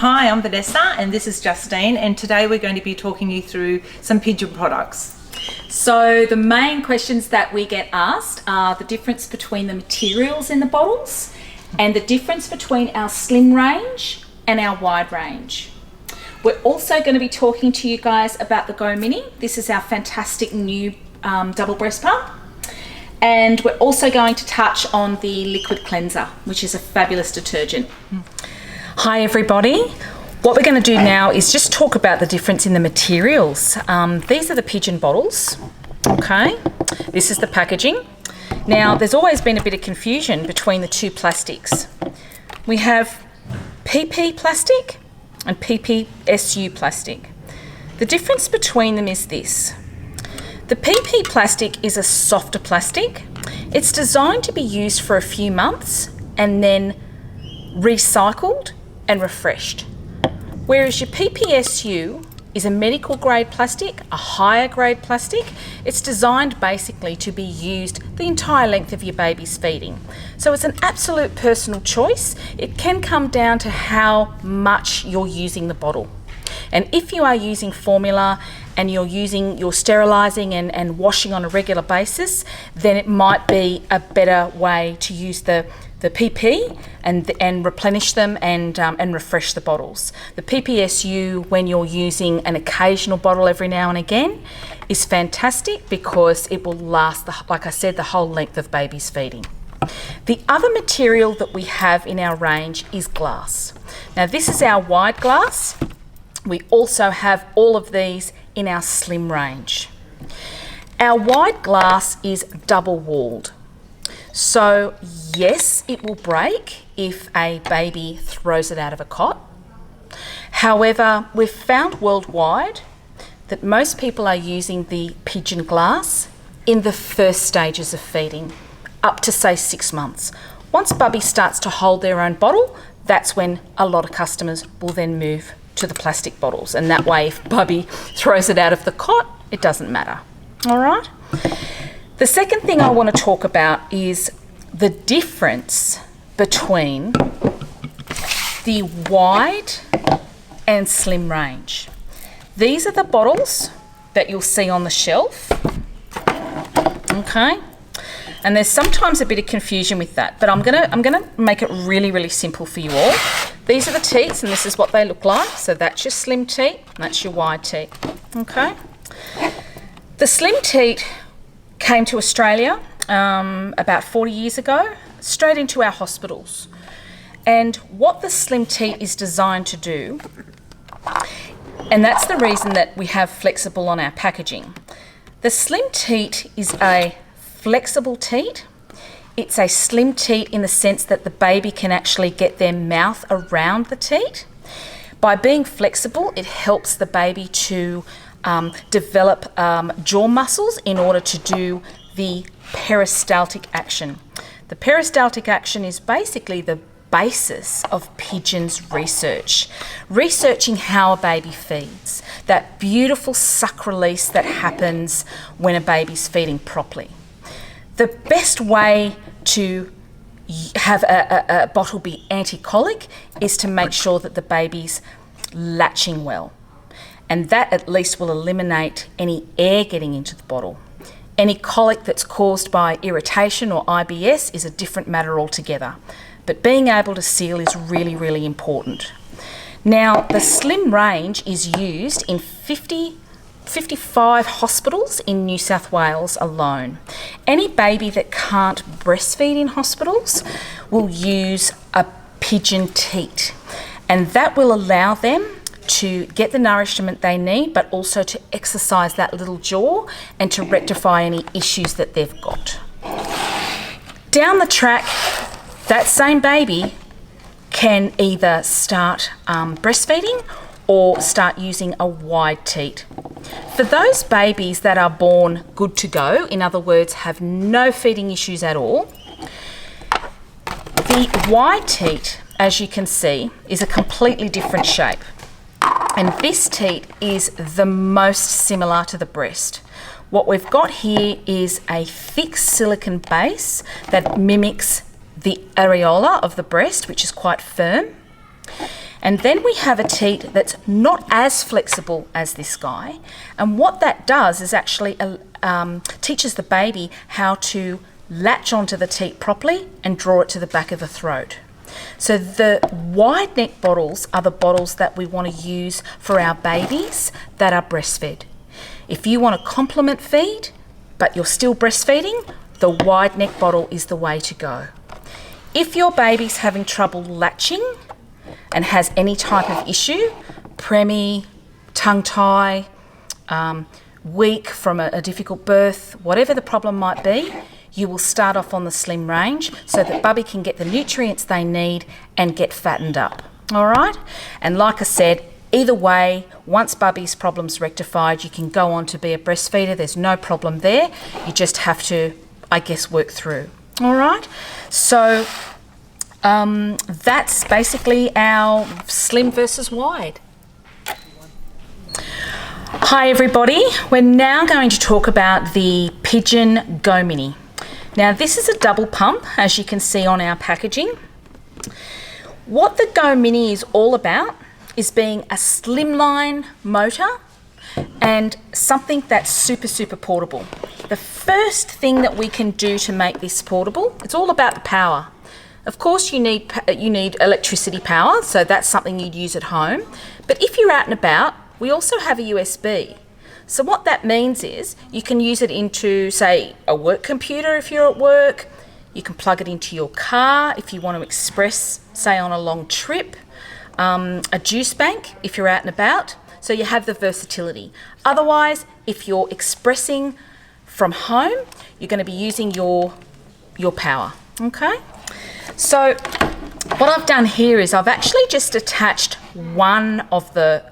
Hi, I'm Vanessa and this is Justine, and today we're going to be talking you through some Pigeon products. So the main questions that we get asked are the difference between the materials in the bottles and the difference between our slim range and our wide range. We're also going to be talking to you guys about the GoMini. This is our fantastic new double breast pump. And we're also going to touch on the liquid cleanser, which is a fabulous detergent. Hi everybody. What we're going to do now is just talk about the difference in the materials. These are the Pigeon bottles, okay? This is the packaging. Now, there's always been a bit of confusion between the two plastics. We have PP plastic and PPSU plastic. The difference between them is this. The PP plastic is a softer plastic. It's designed to be used for a few months and then recycled and refreshed. Whereas your PPSU is a medical grade plastic, a higher grade plastic. It's designed basically to be used the entire length of your baby's feeding. So it's an absolute personal choice. It can come down to how much you're using the bottle. And if you are using formula and you're sterilising and washing on a regular basis, then it might be a better way to use the PP and replenish them and refresh the bottles. The PPSU, when you're using an occasional bottle every now and again, is fantastic because it will last, like I said, the whole length of baby's feeding. The other material that we have in our range is glass. Now this is our wide glass. We also have all of these in our slim range. Our wide glass is double walled. So yes, it will break if a baby throws it out of a cot. However, we've found worldwide that most people are using the Pigeon glass in the first stages of feeding, up to say 6 months. Once Bubby starts to hold their own bottle, that's when a lot of customers will then move to the plastic bottles, and that way if Bubby throws it out of the cot, it doesn't matter. All right? The second thing I want to talk about is the difference between the wide and slim range. These are the bottles that you'll see on the shelf, okay? And there's sometimes a bit of confusion with that, but I'm gonna make it really, really simple for you all. These are the teats, and this is what they look like. So that's your slim teat, and that's your wide teat, okay? The slim teat came to Australia about 40 years ago, straight into our hospitals. And what the slim teat is designed to do, and that's the reason that we have flexible on our packaging. The slim teat is a flexible teat. It's a slim teat in the sense that the baby can actually get their mouth around the teat. By being flexible, it helps the baby to develop jaw muscles in order to do the peristaltic action. The peristaltic action is basically the basis of Pigeon's research, researching how a baby feeds, that beautiful suck release that happens when a baby's feeding properly. The best way to have a bottle be anti-colic is to make sure that the baby's latching well. And that at least will eliminate any air getting into the bottle. Any colic that's caused by irritation or IBS is a different matter altogether. But being able to seal is really, really important. Now, the slim range is used in 55 hospitals in New South Wales alone. Any baby that can't breastfeed in hospitals will use a Pigeon teat, and that will allow them to get the nourishment they need, but also to exercise that little jaw and to rectify any issues that they've got. Down the track, that same baby can either start breastfeeding or start using a wide teat. For those babies that are born good to go, in other words, have no feeding issues at all, the wide teat, as you can see, is a completely different shape. And this teat is the most similar to the breast. What we've got here is a thick silicone base that mimics the areola of the breast, which is quite firm. And then we have a teat that's not as flexible as this guy. And what that does is actually teaches the baby how to latch onto the teat properly and draw it to the back of the throat. So the wide neck bottles are the bottles that we want to use for our babies that are breastfed. If you want to complement feed, but you're still breastfeeding, the wide neck bottle is the way to go. If your baby's having trouble latching and has any type of issue, preemie, tongue tie, weak from a difficult birth, whatever the problem might be, you will start off on the slim range so that Bubby can get the nutrients they need and get fattened up. All right? And like I said, either way, once Bubby's problem's rectified, you can go on to be a breastfeeder. There's no problem there. You just have to, I guess, work through. All right? So that's basically our slim versus wide. Hi everybody. We're now going to talk about the Pigeon GoMini. Now this is a double pump, as you can see on our packaging. What the GoMini is all about is being a slimline motor and something that's super portable. The first thing that we can do to make this portable, it's all about the power. Of course you need electricity power, so that's something you'd use at home. But if you're out and about, we also have a USB. So what that means is you can use it into, say, a work computer if you're at work. You can plug it into your car if you want to express, say, on a long trip. A juice bank if you're out and about. So you have the versatility. Otherwise, if you're expressing from home, you're going to be using your power. Okay? So what I've done here is I've actually just attached one of the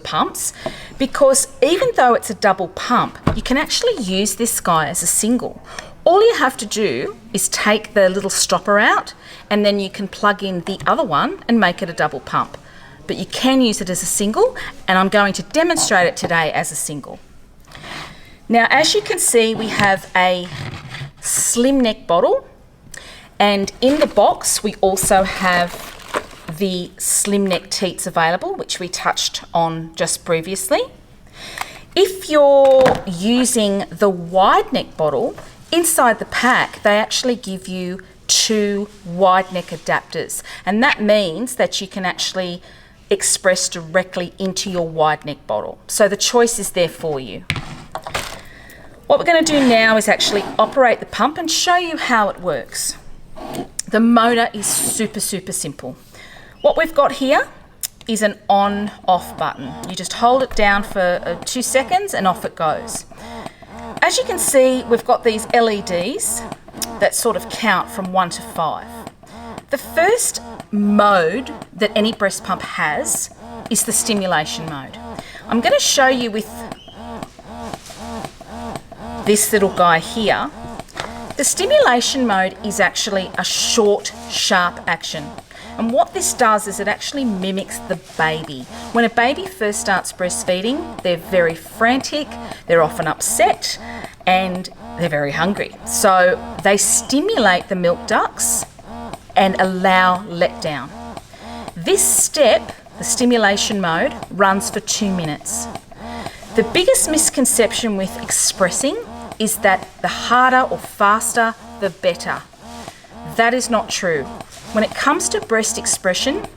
pumps, because even though it's a double pump, you can actually use this guy as a single. All you have to do is take the little stopper out, and then you can plug in the other one and make it a double pump. But you can use it as a single, and I'm going to demonstrate it today as a single. Now, as you can see, we have a slim neck bottle, and in the box we also have the slim neck teats available, which we touched on just previously. If you're using the wide neck bottle, inside the pack they actually give you 2 wide neck adapters, and that means that you can actually express directly into your wide neck bottle. So the choice is there for you. What we're going to do now is actually operate the pump and show you how it works. The motor is super simple. What we've got here is an on-off button. You just hold it down for 2 seconds and off it goes. As you can see, we've got these LEDs that sort of count from 1 to 5. The first mode that any breast pump has is the stimulation mode. I'm going to show you with this little guy here. The stimulation mode is actually a short, sharp action. And what this does is it actually mimics the baby. When a baby first starts breastfeeding, they're very frantic, they're often upset, and they're very hungry. So they stimulate the milk ducts and allow letdown. This step, the stimulation mode, runs for 2 minutes. The biggest misconception with expressing is that the harder or faster, the better. That is not true. When it comes to breast expression,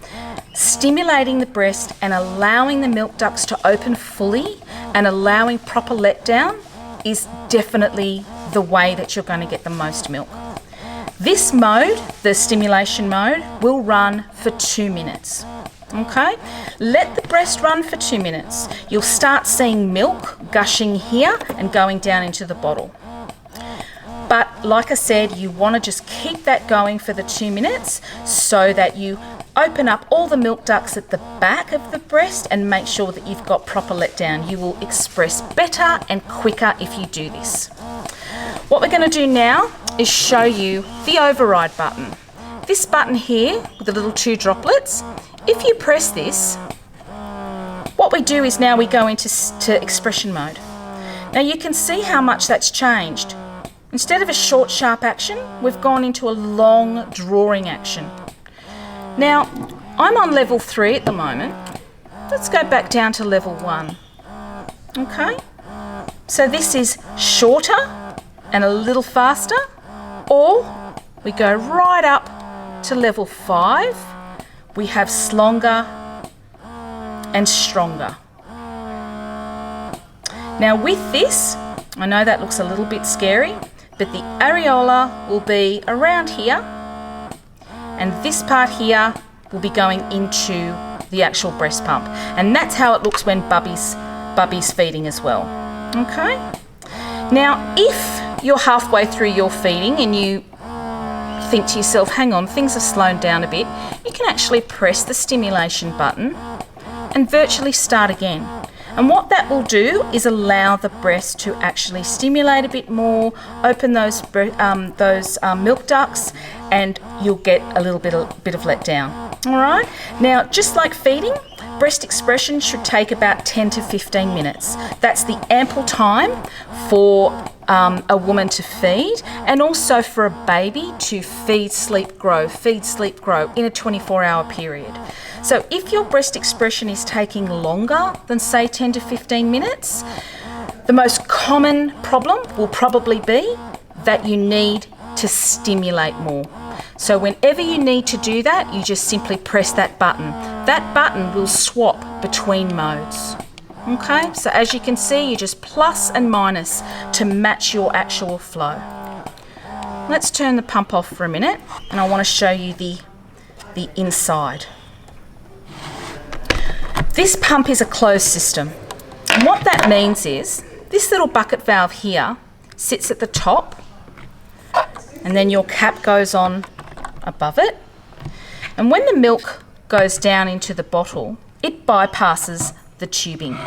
stimulating the breast and allowing the milk ducts to open fully and allowing proper letdown is definitely the way that you're going to get the most milk. This mode, the stimulation mode, will run for 2 minutes. Okay? Let the breast run for 2 minutes. You'll start seeing milk gushing here and going down into the bottle. But like I said, you want to just keep that going for the 2 minutes so that you open up all the milk ducts at the back of the breast and make sure that you've got proper letdown. You will express better and quicker if you do this. What we're going to do now is show you the override button. This button here with the little 2 droplets, if you press this, what we do is now we go into expression mode. Now you can see how much that's changed. Instead of a short, sharp action, we've gone into a long, drawing action. Now, I'm on level 3 at the moment. Let's go back down to level 1. Okay, so this is shorter and a little faster, or we go right up to level 5. We have slonger and stronger. Now with this, I know that looks a little bit scary, but the areola will be around here, and this part here will be going into the actual breast pump, and that's how it looks when Bubby's feeding as well. Okay. Now, if you're halfway through your feeding and you think to yourself, hang on, things have slowed down a bit, you can actually press the stimulation button and virtually start again. And what that will do is allow the breast to actually stimulate a bit more, open those milk ducts, and you'll get a little bit of letdown. All right. Now, just like feeding, breast expression should take about 10 to 15 minutes. That's the ample time for a woman to feed, and also for a baby to feed, sleep, grow in a 24-hour period. So if your breast expression is taking longer than, say, 10 to 15 minutes, the most common problem will probably be that you need to stimulate more. So whenever you need to do that, you just simply press that button. That button will swap between modes. Okay, so as you can see, you just plus and minus to match your actual flow. Let's turn the pump off for a minute, and I want to show you the inside. This pump is a closed system. And what that means is this little bucket valve here sits at the top, and then your cap goes on above it. And when the milk goes down into the bottle, it bypasses the tubing.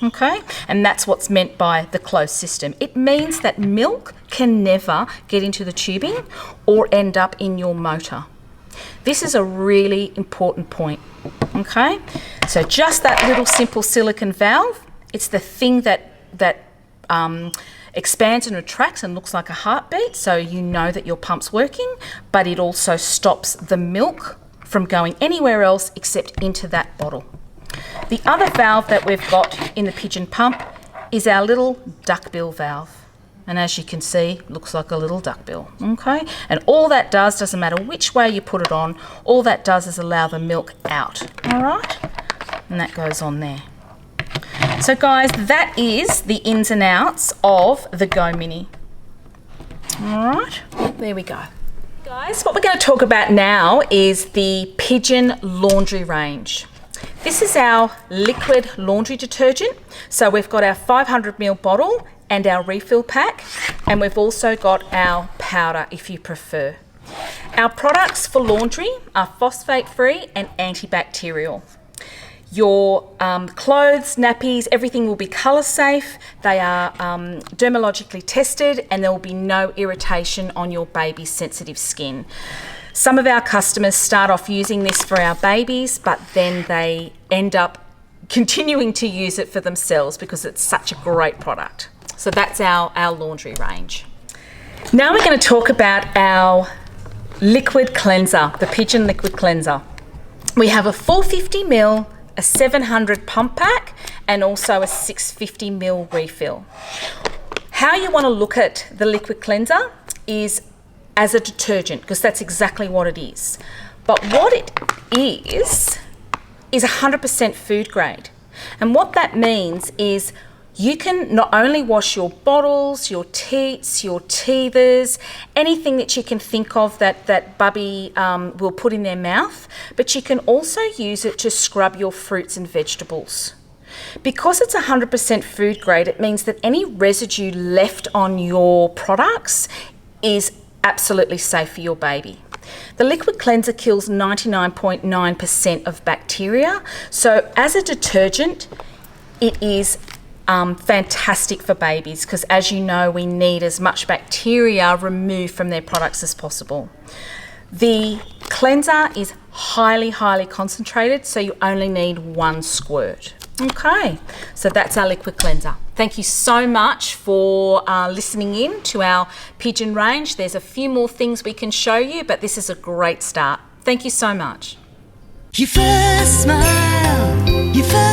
Okay, and that's what's meant by the closed system. It means that milk can never get into the tubing or end up in your motor. This is a really important point. Okay, so just that little simple silicone valve, it's the thing that expands and retracts and looks like a heartbeat, so you know that your pump's working, but it also stops the milk from going anywhere else except into that bottle. The other valve that we've got in the Pigeon pump is our little duckbill valve. And as you can see, looks like a little duckbill, okay? And all that does, doesn't matter which way you put it on, all that does is allow the milk out, all right? And that goes on there. So guys, that is the ins and outs of the GoMini. All right, there we go. Guys, what we're going to talk about now is the Pigeon laundry range. This is our liquid laundry detergent. So we've got our 500ml bottle and our refill pack, and we've also got our powder if you prefer. Our products for laundry are phosphate-free and antibacterial. Your clothes, nappies, everything will be colour safe. They are dermatologically tested, and there will be no irritation on your baby's sensitive skin. Some of our customers start off using this for our babies, but then they end up continuing to use it for themselves because it's such a great product. So that's our laundry range. Now we're going to talk about our liquid cleanser, the Pigeon liquid cleanser. We have a 450ml, a 700 pump pack, and also a 650ml refill. How you want to look at the liquid cleanser is as a detergent, because that's exactly what it is. But what it is 100% food grade. And what that means is you can not only wash your bottles, your teats, your teethers, anything that you can think of that Bubby will put in their mouth, but you can also use it to scrub your fruits and vegetables. Because it's 100% food grade, it means that any residue left on your products is absolutely safe for your baby. The liquid cleanser kills 99.9% of bacteria. So as a detergent, it is fantastic for babies because, as you know, we need as much bacteria removed from their products as possible. The cleanser is highly, highly concentrated, so you only need 1 squirt. Okay, so that's our liquid cleanser. Thank you so much for listening in to our Pigeon range. There's a few more things we can show you, but this is a great start. Thank you so much. Your first smile, your first